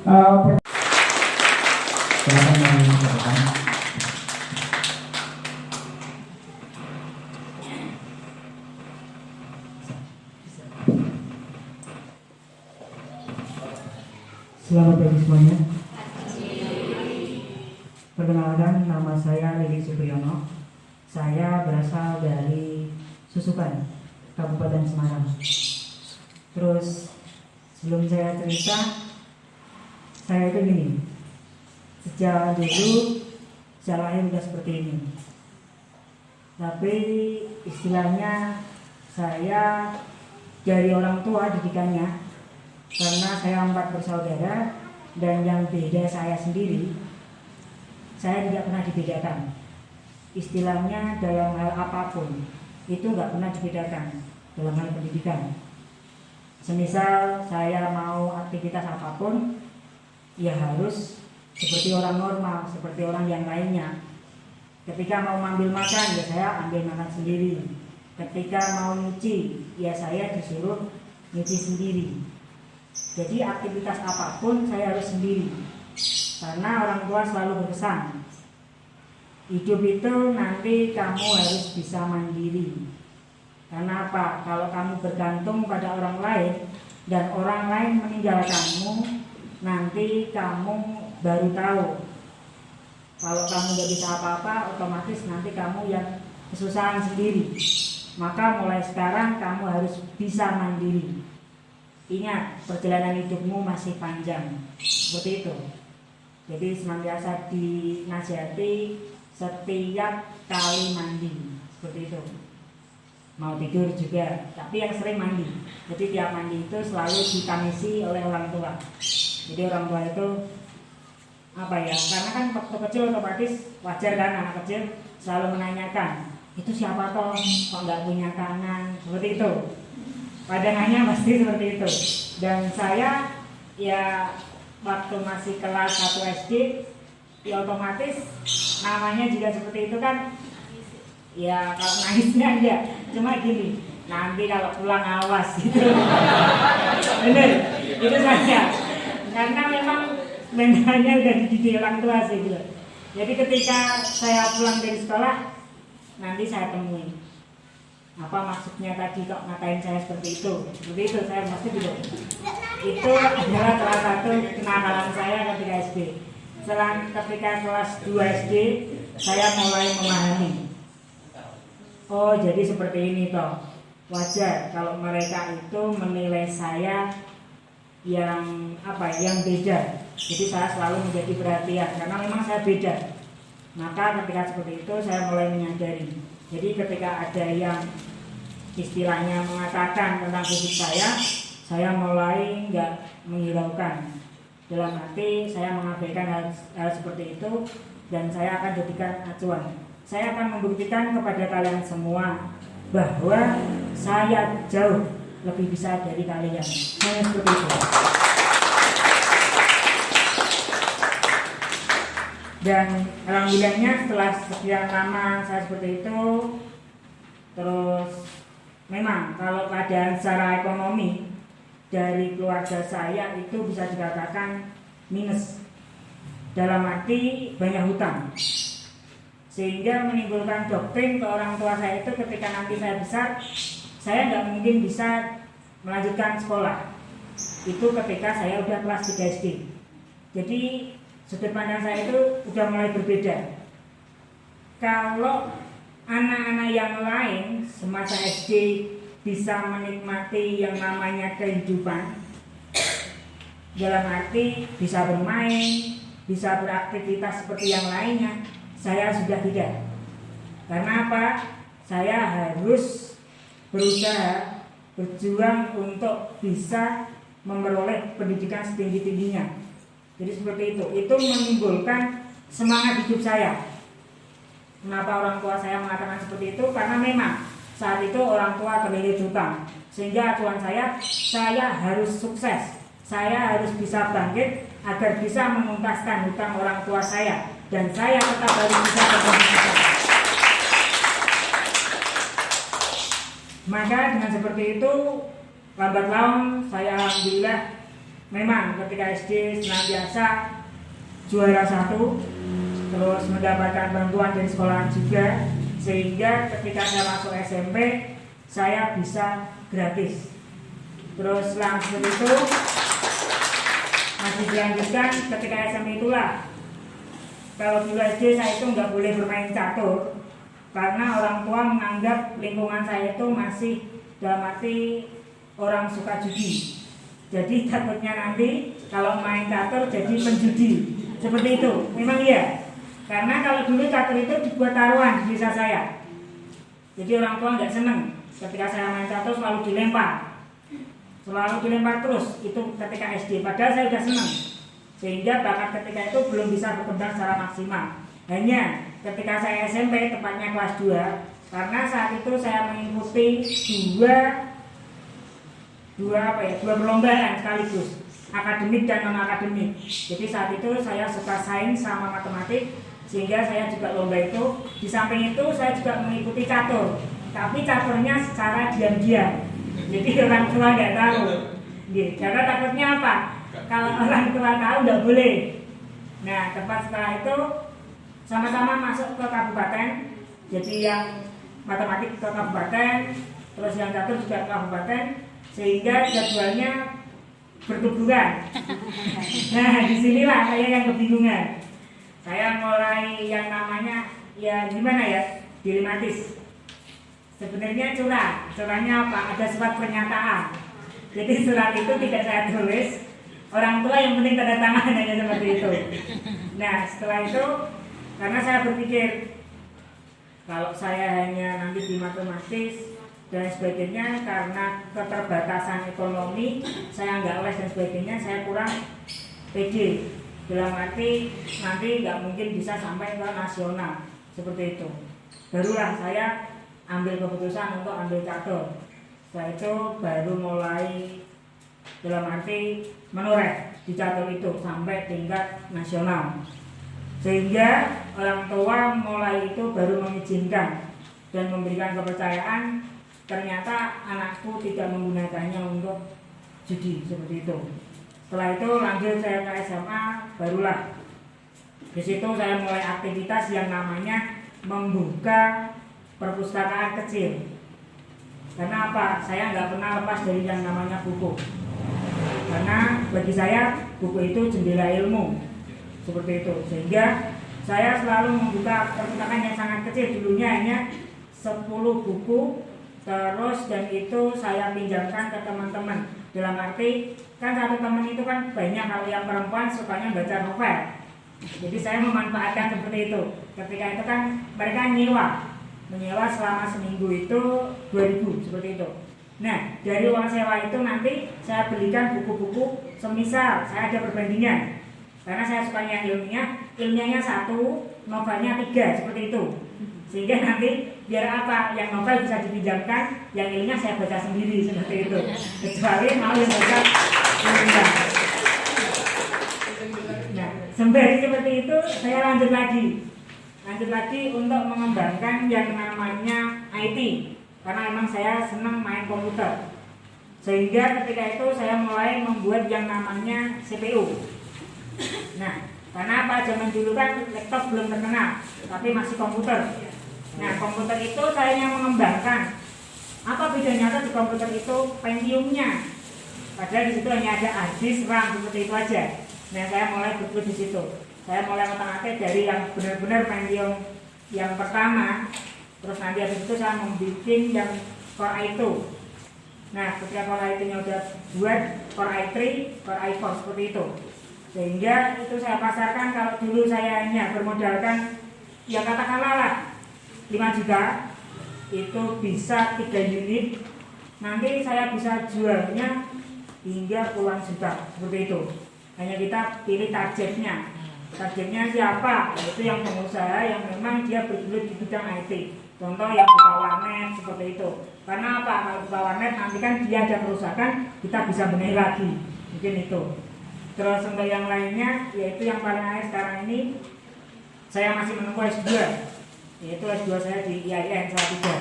Selamat pagi semuanya. Perkenalkan, nama saya Lili Supriyono. Saya berasal dari Susukan, Kabupaten Semarang. Terus sebelum saya cerita, saya itu gini. Sejak dulu saya lahir udah seperti ini. Tapi istilahnya saya dari orang tua didikannya, karena saya 4 bersaudara dan yang beda saya sendiri, saya tidak pernah dibedakan. Istilahnya dalam hal apapun itu nggak pernah dibedakan dalam hal pendidikan. Semisal saya mau aktivitas apapun, ya harus seperti orang normal, seperti orang yang lainnya. Ketika mau ambil makan, ya saya ambil makan sendiri. Ketika mau nyuci, ya saya disuruh nyuci sendiri. Jadi aktivitas apapun saya harus sendiri. Karena orang tua selalu berpesan, hidup itu nanti kamu harus bisa mandiri. Karena apa? Kalau kamu bergantung pada orang lain dan orang lain meninggalkanmu, nanti kamu baru tahu. Kalau kamu gak bisa apa-apa, otomatis nanti kamu yang kesusahan sendiri. Maka mulai sekarang kamu harus bisa mandiri. Ingat, perjalanan hidupmu masih panjang. Seperti itu. Jadi senantiasa dinasihati setiap kali mandi. Seperti itu. Mau tidur juga, tapi yang sering mandi. Jadi tiap mandi itu selalu ditamisi oleh orang tua. Jadi orang tua itu apa ya? Karena kan waktu kecil otomatis wajar kan, anak kecil selalu menanyakan, itu siapa toh kok nggak punya tangan? Seperti itu. Padangannya pasti seperti itu. Dan saya ya waktu masih kelas 1 SD, ya otomatis namanya juga seperti itu kan. Ya kalau nangisnya aja, cuma gini, nanti kalau pulang awas gitu. Bener, itu saja. Karena memang mentalnya udah dididik orang tua sih gitu. Jadi ketika saya pulang dari sekolah, nanti saya temui. Apa maksudnya tadi kok ngatain saya seperti itu? Seperti itu saya pasti bilang. Itu adalah salah satu kenakalan saya ketika SD. Setelah ketika kelas 2 SD, saya mulai memahami. Oh, jadi seperti ini toh. Wajar kalau mereka itu menilai saya yang apa? Yang beda. Jadi saya selalu menjadi perhatian karena memang saya beda. Maka ketika seperti itu saya mulai menyadari. Jadi ketika ada yang istilahnya mengatakan tentang fisik saya mulai nggak menghiraukan. Dalam hati saya mengabaikan hal seperti itu dan saya akan jadikan acuan. Saya akan membuktikan kepada kalian semua bahwa saya jauh lebih bisa dari kalian. Saya seperti itu. Dan alhamdulillahnya setelah sekian lama saya seperti itu, terus memang kalau keadaan secara ekonomi dari keluarga saya itu bisa dikatakan minus. Dalam arti banyak hutang. Sehingga menimbulkan doktrin ke orang tua saya itu ketika nanti saya besar, saya nggak mungkin bisa melanjutkan sekolah. Itu ketika saya udah kelas 3 SD. Jadi sudut pandang saya itu udah mulai berbeda. Kalau anak-anak yang lain semasa SD bisa menikmati yang namanya kehidupan, dalam arti bisa bermain, bisa beraktivitas seperti yang lainnya, saya sudah tidak. Karena apa? Saya harus berusaha, berjuang untuk bisa memperoleh pendidikan setinggi-tingginya. Jadi seperti itu. Itu menimbulkan semangat hidup saya. Kenapa orang tua saya mengatakan seperti itu? Karena memang saat itu orang tua terlilit hutang. Sehingga acuan saya harus sukses. Saya harus bisa bangkit agar bisa menuntaskan hutang orang tua saya. Dan saya tetap harus bisa berkontribusi. Maka dengan seperti itu, lambat laun saya alhamdulillah memang ketika SD senantiasa juara 1, terus mendapatkan bantuan dari sekolah juga, sehingga ketika saya masuk SMP saya bisa gratis. Terus langsung itu masih dilanjutkan ketika SMP itulah. Kalau dulu SD saya itu nggak boleh bermain catur karena orang tua menganggap lingkungan saya itu masih dalam arti orang suka judi. Jadi takutnya nanti kalau main catur jadi penjudi. Seperti itu, memang iya. Karena kalau dulu catur itu dibuat taruhan di desa saya. Jadi orang tua nggak seneng ketika saya main catur selalu dilempar. Selalu dilempar terus, itu ketika SD. Padahal saya sudah senang, sehingga bakat ketika itu belum bisa berkembang secara maksimal. Hanya ketika saya SMP, tepatnya kelas 2, karena saat itu saya mengikuti dua perlombaan sekaligus, akademik dan non akademik. Jadi saat itu saya suka sains sama matematik, sehingga saya juga lomba itu. Di samping itu saya juga mengikuti catur, tapi caturnya secara diam-diam. Jadi orang tua nggak tahu. Karena takutnya apa? Kalau orang tua tahu nggak boleh. Nah, tepat setelah itu sama-sama masuk ke kabupaten. Jadi yang matematik ke kabupaten, terus yang catur juga ke kabupaten, sehingga jadwalnya bertuburan. Nah, disinilah saya yang kebingungan. Saya mulai yang namanya ya gimana ya, dilematis. Sebenarnya curahnya apa? Ada surat pernyataan. Jadi surat itu tidak saya tulis, orang tua yang penting tanda tangan, hanya seperti itu. Nah setelah itu, karena saya berpikir kalau saya hanya nanti di matematis dan sebagainya, karena keterbatasan ekonomi, saya nggak les dan sebagainya, saya kurang pede. Dalam arti nanti nggak mungkin bisa sampai ke nasional seperti itu. Barulah saya ambil keputusan untuk ambil catur. Setelah itu baru mulai dalam arti menoreh di catur itu sampai tingkat nasional, sehingga orang tua mulai itu baru mengizinkan dan memberikan kepercayaan. Ternyata anakku tidak menggunakannya untuk judi seperti itu. Setelah itu lanjut saya ke SMA, barulah di situ saya mulai aktivitas yang namanya membuka perpustakaan kecil. Karena apa? Saya nggak pernah lepas dari yang namanya buku. Karena bagi saya buku itu jendela ilmu, seperti itu. Sehingga saya selalu membuka perpustakaan yang sangat kecil. Dulunya hanya 10 buku, terus dan itu saya pinjamkan ke teman-teman. Dalam arti kan satu teman itu kan banyak, kalau yang perempuan sukanya baca novel. Jadi saya memanfaatkan seperti itu. Ketika itu kan mereka menyewa selama seminggu itu 2.000 seperti itu. Nah dari uang sewa itu nanti saya belikan buku-buku, semisal saya ada perbandingan. Karena saya sukanya ilmiahnya 1, novelnya 3 seperti itu. Sehingga nanti biar apa, yang novel bisa dipinjamkan, yang ilmiah saya baca sendiri seperti itu. Kecuali mau yang baca ilmiah. Nah sembari seperti itu saya lanjut lagi untuk mengembangkan yang namanya IT, karena memang saya senang main komputer. Sehingga ketika itu saya mulai membuat yang namanya CPU. Nah, karena apa, zaman dulu kan laptop belum terkenal, tapi masih komputer. Nah, komputer itu saya yang mengembangkan. Apa bedanya di komputer itu? Pentiumnya. Padahal di situ hanya ada hard disk, RAM, seperti itu aja. Nah, saya mulai berpikir di situ. Saya mulai otak-atik dari yang benar-benar Pentium yang pertama, terus nanti habis itu saya membuat yang Core i2. Nah ketika Core i2-nya udah buat Core i3, Core i4 seperti itu. Sehingga itu saya pasarkan. Kalau dulu saya hanya bermodalkan ya katakanlah 5 juta, itu bisa 3 unit. Nanti saya bisa jualnya hingga puluhan juta seperti itu. Hanya kita pilih targetnya. Targetnya siapa? Itu yang pengusaha yang memang dia bergelut di bidang IT. Contoh yang buka warnet seperti itu. Karena apa? Kalau buka warnet nanti kan dia ada kerusakan, kita bisa benahi lagi. Mungkin itu. Terus untuk yang lainnya, yaitu yang paling akhir sekarang ini, saya masih menempuh S2. Yaitu S2 saya di IAIN Salatiga.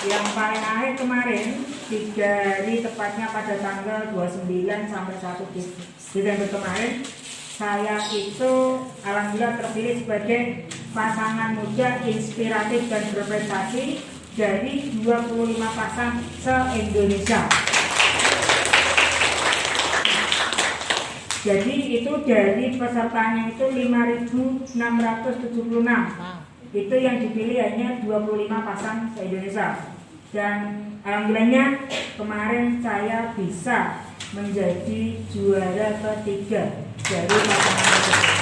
Yang paling akhir kemarin 3 hari tepatnya pada tanggal 29 sampai 1 Desember kemarin, saya itu alhamdulillah terpilih sebagai pasangan muda inspiratif dan berprestasi dari 25 pasang se-Indonesia. Jadi itu dari pesertanya itu 5.676. Itu yang dipilih hanya 25 pasang se-Indonesia. Dan alhamdulillahnya kemarin saya bisa menjadi juara ketiga dari pasangan tersebut.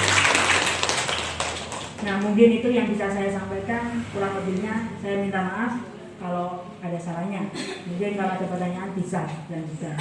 Nah, mungkin itu yang bisa saya sampaikan. Kurang lebihnya saya minta maaf kalau ada salahnya. Mungkin kalau ada pertanyaan bisa lanjutkan.